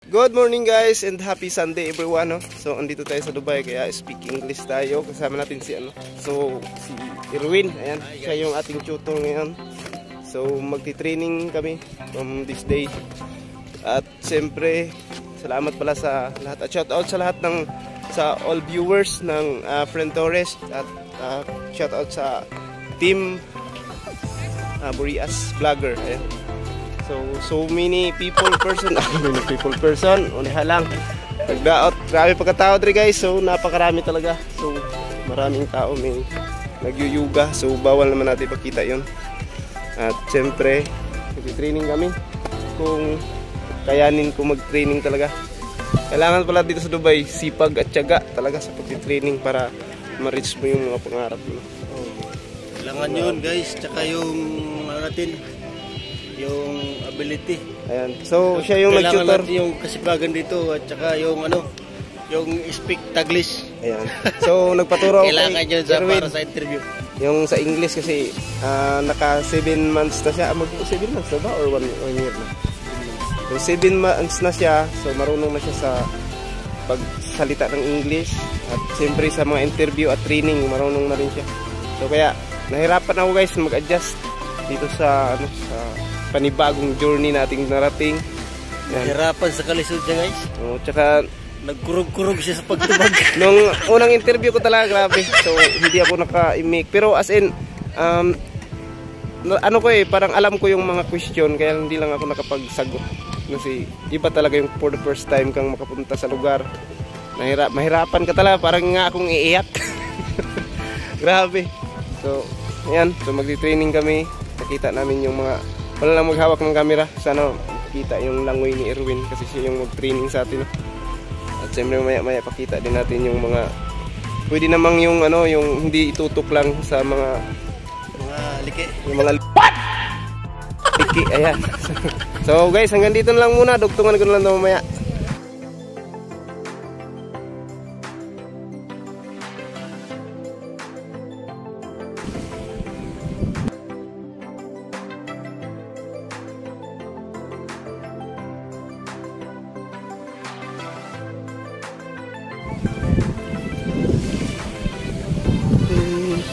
Good morning guys and happy Sunday everyone, no? So andito tayo sa Dubai kaya speak English tayo. Kasama natin si si Erwin. Ayan, siya yung ating tutor ngayon. So magti-training kami from this day. At siyempre salamat pala sa lahat. At shout out sa lahat sa all viewers ng Friend Torres at shout out sa team Burias Vlogger. Ayan. So many people person, uniha lang. Nagdaot, grabe pagkatao dre guys. So napakarami talaga. So maraming tao may nagyuyuga. So bawal naman natin ipakita 'yon. At siyempre, nag-training kami. Kung kayanin ko mag-training talaga. Kailangan pala dito sa Dubai sipag at tiyaga talaga sa pag-training para ma-reach mo yung mga pangarap mo. Kailangan 'yun guys, tsaka yung natin yung ability. Ayan. So siya yung nag-tutor. Yung kasipagan dito at saka yung yung speak Taglish. Ayan. So nagpaturo ako kailangan yun para sa interview. Yung sa English kasi naka 7 months na siya. 7 months na ba or 1 year na? So 7 months na siya. So marunong na siya sa pagsalita ng English. At siyempre sa mga interview at training marunong na rin siya. So kaya nahirapan ako guys mag-adjust dito sa sa panibagong journey nating narating. Nahirapan sa kalisod niya guys. Oh, tsaka nagkurog-kurog siya sa pagtubag. Nung unang interview ko talaga grabe. So hindi ako naka-imik. Pero as in parang alam ko yung mga question kaya hindi lang ako nakapagsagot. Kasi iba talaga yung for the first time kang makapunta sa lugar. Mahirapan ka talaga, parang nga akong iiyak. Grabe. So ayan, so magti-training kami. Nakita namin yung mga wala lang maghawak ng camera. Sana kita yung langoy ni Erwin kasi siya yung mag-training sa atin. At siyempre maya pakita din natin yung mga pwede namang yung yung hindi itutok lang sa mga liki. Yung mga liki, ayan. So guys, hanggang dito na lang muna. Dugtungan ko na lang mamaya.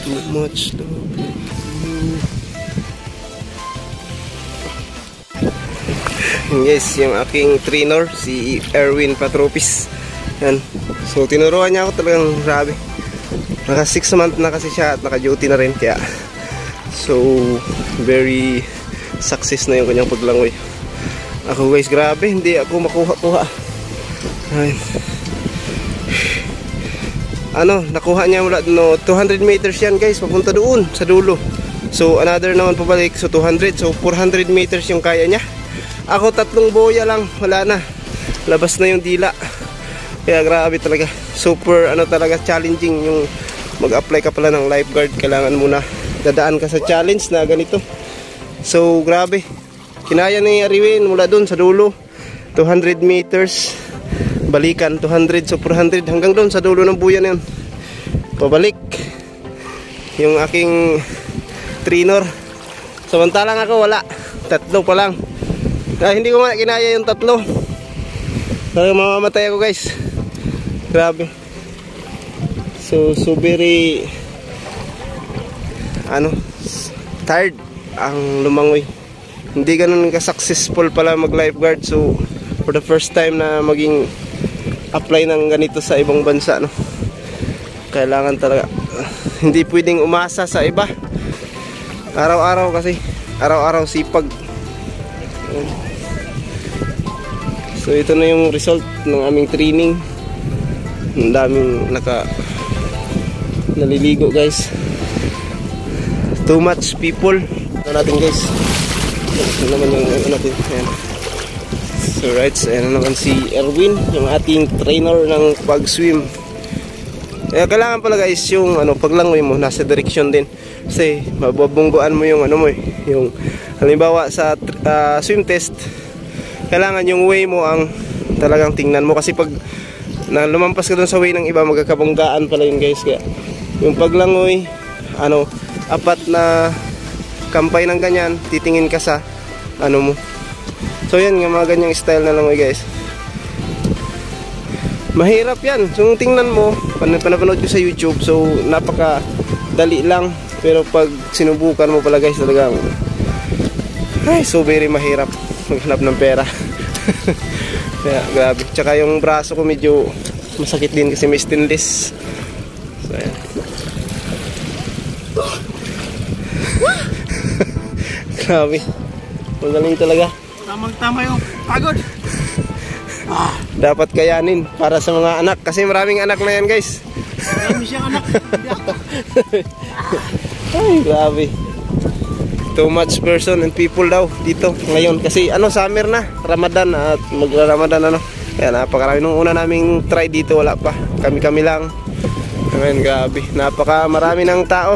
Too much love. Yes, yung aking trainer si Erwin Patropis. Yan. So tinuruan niya ako talagang grabe. Naka 6 months na kasi siya at naka-duty na rin kaya so very success na yung kanyang paglangoy. Ako guys, grabe, hindi ako makuha-kuha. Ayun. Nakuha niya mula 200 meters yan guys, papunta doon sa dulo. So another naman pabalik, so 200, so 400 meters yung kaya niya. Ako 3 boya lang, wala na. Labas na yung dila. Kaya grabe talaga. Super talaga challenging yung mag-apply ka pala ng lifeguard. Kailangan muna dadaan ka sa challenge na ganito. So grabe. Kinaya ni Erwin mula doon sa dulo. 200 meters. Balikan 200, so 400 hanggang doon sa dulo ng buya na yun. Pabalik yung aking trainer. Samantalang ako wala, 3 pa lang. Dahil hindi ko kinaya yung 3. Kaya mamamatay ako guys. Grabe. So very tired ang lumangoy. Hindi ganun ka-successful pala mag-lifeguard. So for the first time na maging apply ng ganito sa ibang bansa, kailangan talaga hindi pwedeng umasa sa iba. Araw-araw kasi araw-araw sipag. So ito na yung result ng aming training. Ang daming naliligo guys. Too much people. Ito natin guys. Ito naman yung natin. Ayan. So right, ayan naman si Erwin, yung ating trainer ng pag-swim. Kaya kailangan pala guys yung paglangoy mo nasa direction din. Kasi mabubungguan mo yung yung halimbawa sa swim test, kailangan yung way mo ang talagang tingnan mo kasi pag lumampas ka dun sa way ng iba magkakabunggaan pala yun guys. Kaya yung paglangoy apat na kampay ng ganyan, titingin ka sa mo. So yan, mga ganyang style na lang guys. Mahirap yan. So tingnan mo, panapanood ko sa YouTube, so napaka dali lang. Pero pag sinubukan mo pala guys, talagang so very mahirap maghanap ng pera. Kaya grabe. Tsaka yung braso ko medyo masakit din kasi may stainless. So ayan. Grabe. Magaling talaga. Tamang-tama yung pagod. Dapat kayanin para sa mga anak. Kasi maraming anak na yan guys. Marami siyang anak. Ay, grabe. Too much person and people daw dito ngayon. Kasi summer na. Ramadan at magra-Ramadan Kaya napakarami. Nung una naming try dito, wala pa. Kami-kami lang. Amen, grabe. Marami ng tao.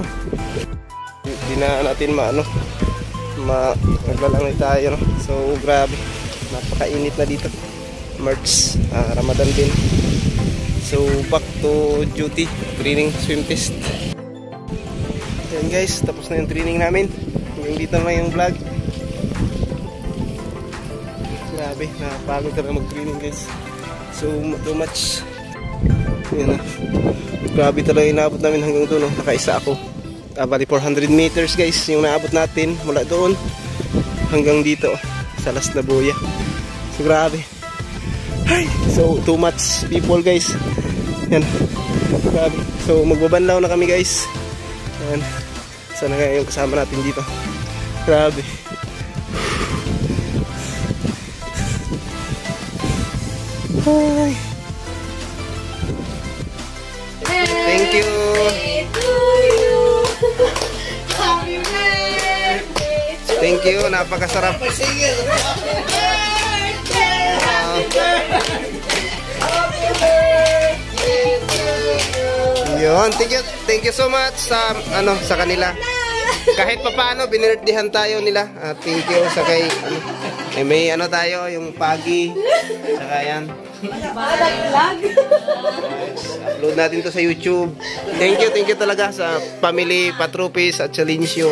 Hindi na natin maglalangay tayo. So, grabe. Napakainit na dito. March, Ramadan din. So, back to duty. Training, swim test. Ayan guys, tapos na yung training namin. Hanggang dito na yung vlog. Grabe, napagod ka na mag-training guys. So, too much. Ayan na. Grabe talaga yung naabot namin hanggang doon. Nakaisa ako. Bali 400 meters guys yung naabot natin mula doon hanggang dito sa Las Naboya. So grabe. Ay, so too much people guys. Yan. Grabe. So magbabanlaw na kami guys. Yan. Sana nga yung kasama natin dito. Grabe. Hi. Thank you. Thank you, napakasarap. Yun, thank you so much sa sa kanila. Kahit papaano binirthdayan tayo nila. Thank you sa kay may tayo yung pagi. Saka yan. Upload natin to sa YouTube. Thank you talaga sa family Patropis at Chalincio.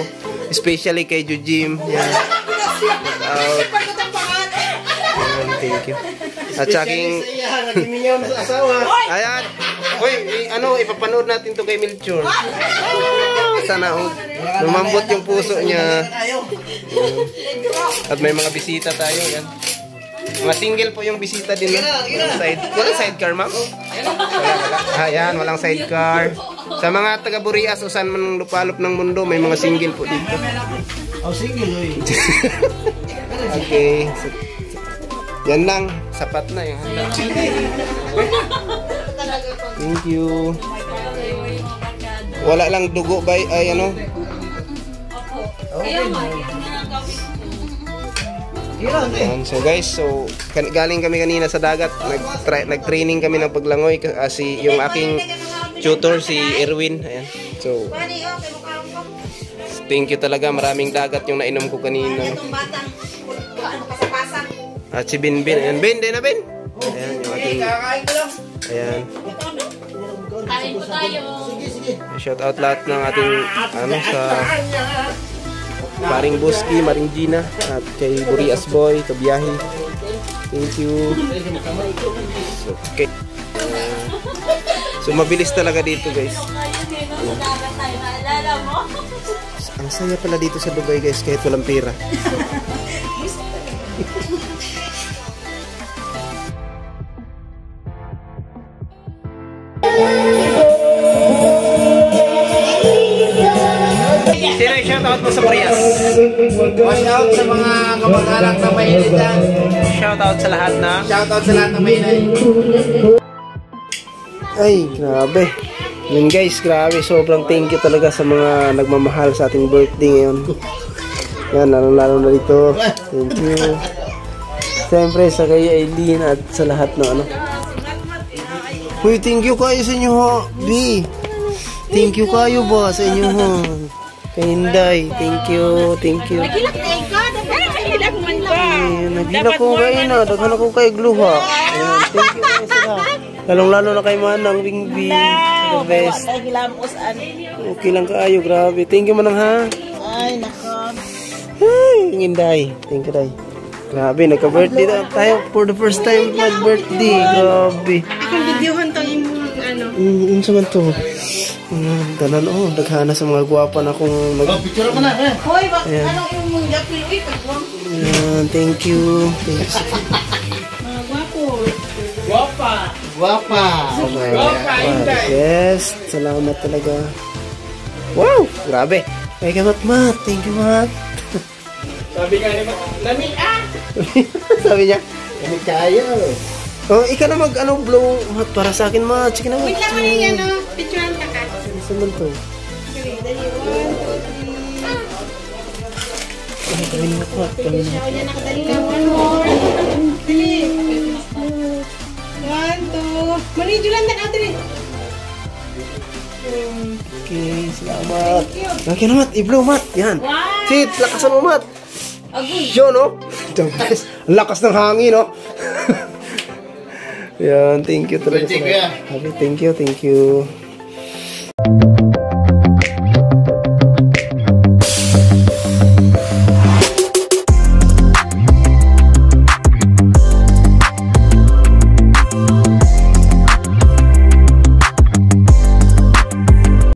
Especially kay Jujim. Yan. Thank you. At saking ayan. Uy, ipapanood natin to kay Melchor. Sana lumambot yung puso niya. At may mga bisita tayo. Yan. Mga single po yung bisita din. Walang sidecar, ma'am? Wala. Ayan, walang sidecar. Sa mga taga Burias o saan man lupalop ng mundo, may mga single po dito. Oh, single, oy. Okay. So, yan lang. Sapat na yung handa. Thank you. Wala lang dugo ba? Ay, So guys, galing kami kanina sa dagat. Nag-training kami ng paglangoy kasi yung aking tutor si Erwin. Ayan. So thank you talaga, maraming dagat yung nainom ko kanina. At si Binbin. Ayan, Bin, din na Bin. Ayan, yung aking ayan. Kain po tayo. Shout out lahat ng ating sa Maring Buski, Maring Gina, at kay Burias Boy, Kabiyahi. Thank you. Okay. So mabilis talaga dito guys. Ang saya pala dito sa Dubai guys kahit walang pera. Sino yung shoutout mo sa Burias? Shoutout sa mga kamag-anak na mainit dyan. Shoutout sa lahat na? Shoutout sa lahat na mainit. Ay, grabe. Yun guys, grabe. Sobrang thank you talaga sa mga nagmamahal sa ating birthday ngayon. Yan, lalo na dito. Thank you. Siyempre sa kay Aileen at sa lahat na Uy, thank you kayo sa inyo ha, B. Thank you kayo ba sa inyo ha. Kay Hinday, thank you. Nagilak na ikaw, nagilak man ba? Nagilak ko kayo na, daghan ako kay Gluha. Thank you kayo sa lahat. Lalong-lalo na kay Manang Bingbing. The best. Okay lang kayo, grabe. Thank you Manang ha. Ay, nako. Ay, Hinday. Thank you, Day. Grabe, nagka-birthday na tayo for the first time mag-birthday. Grabe. Akong videohan to yung ano. Unsa man to? Tanan daghana sa mga gwapa na kung Picture ko na, eh. Hoy, anong yung mong dapil? Uy, pagwang. thank you. Thanks. Mga gwapo. Guwapa. Oh my God. Yes, salamat talaga. Wow, grabe. Ay, Mat. Thank you, Mat. Sabi nga ni Lami, Sabi niya, Lami kayo. oh, ikaw na blow, Mat, para sa akin, Mat. Sige na, Mat. Wait lang ano yung ano, picturean ka ka. Isa man to. Okay, dali. 1, 2, 3. Ay, kawin mo, Mat. Kawin mo. Siya niya nakadali na. 1 more. Dali. 1, 2. Manidyo lang na natin eh. Okay, salamat. Okay na, Mat. I-blow, Mat. Yan. Wow. Sit, lakasan mo, Mat. Agoy. Yun, no? The best. Ang lakas ng hangin, no? Yan, thank you talaga. Thank you, Thank you.